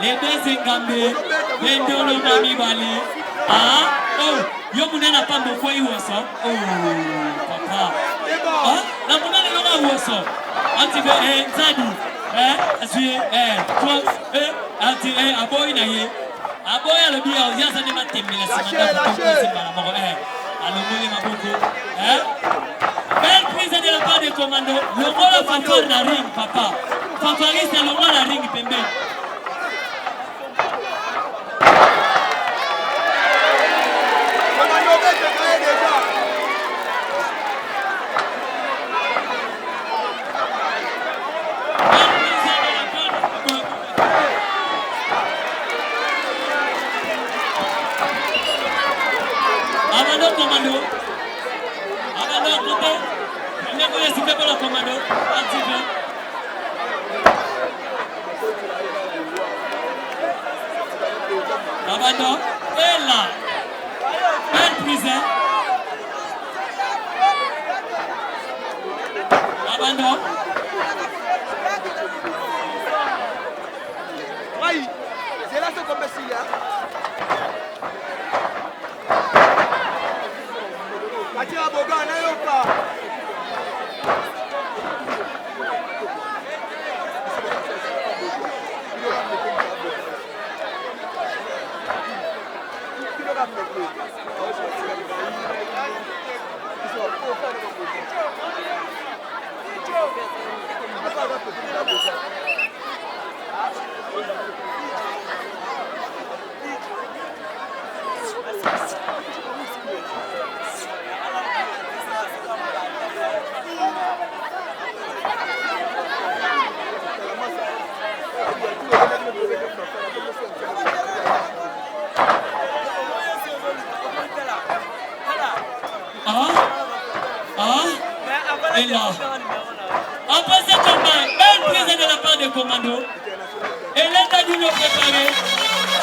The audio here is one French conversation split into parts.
Les deux Ngambé, les deux le Mami Bali. Ah, oh, yo mounen n'a pas beaucoup eu ça. Oh, papa. Ah, la mounen n'a pas eu ça. Anti-vé, Zadi. Assuye, toi, anti-vé, aboy naye. Aboy a le bien, il y a ça de ma team, mais la semaine d'après, allons-nous ma beaucoup. Belle prise de la part des commandos. Le rôle fanfare na ring, papa. Fanfariste, le rôle na ring, pembe. Abandon commando. Abandon côté. Il est venu siffler pour le commando. Activé. Abandon. Et là. Belle prise. Abandon. Oui. C'est là ce qu'on me signe. Atia boga na yoka. Et là, après ce combat, belle prise de la part des commandos. Et l'état du nous préparé,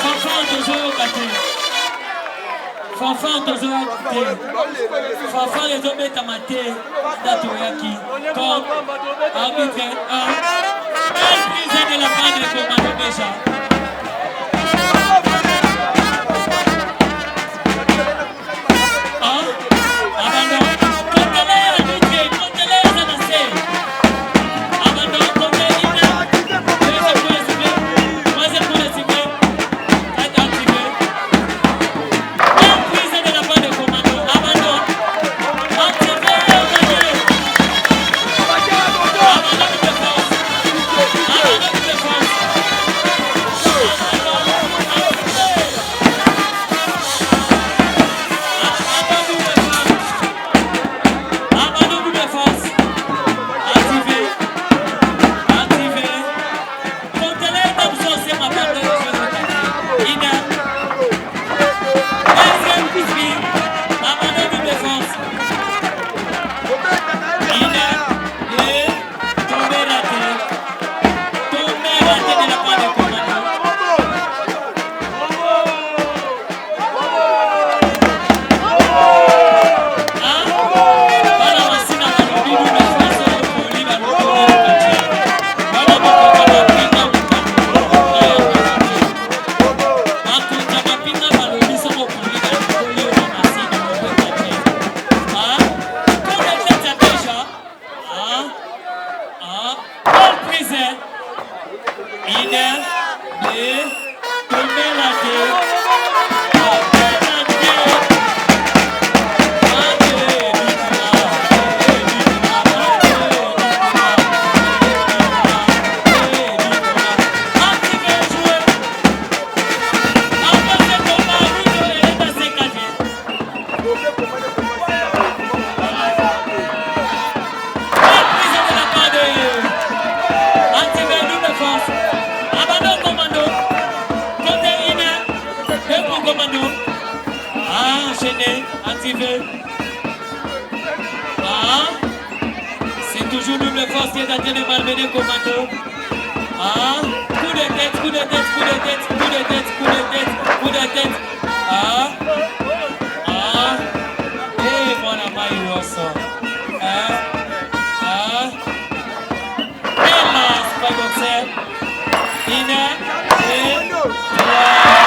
Fanfare toujours battu. Fanfare toujours battu. Fanfare les hommes est amaté. Datoyaki, comme arbitre 1. Belle prise de la part des commandos déjà. C'est toujours double force qui est en train de malmener commando. Coup de tête, coup de tête, coup de tête, coup de tête, coup de tête, coup de tête. Et mon ami Rosso. Et là, c'est pas boxer. 2.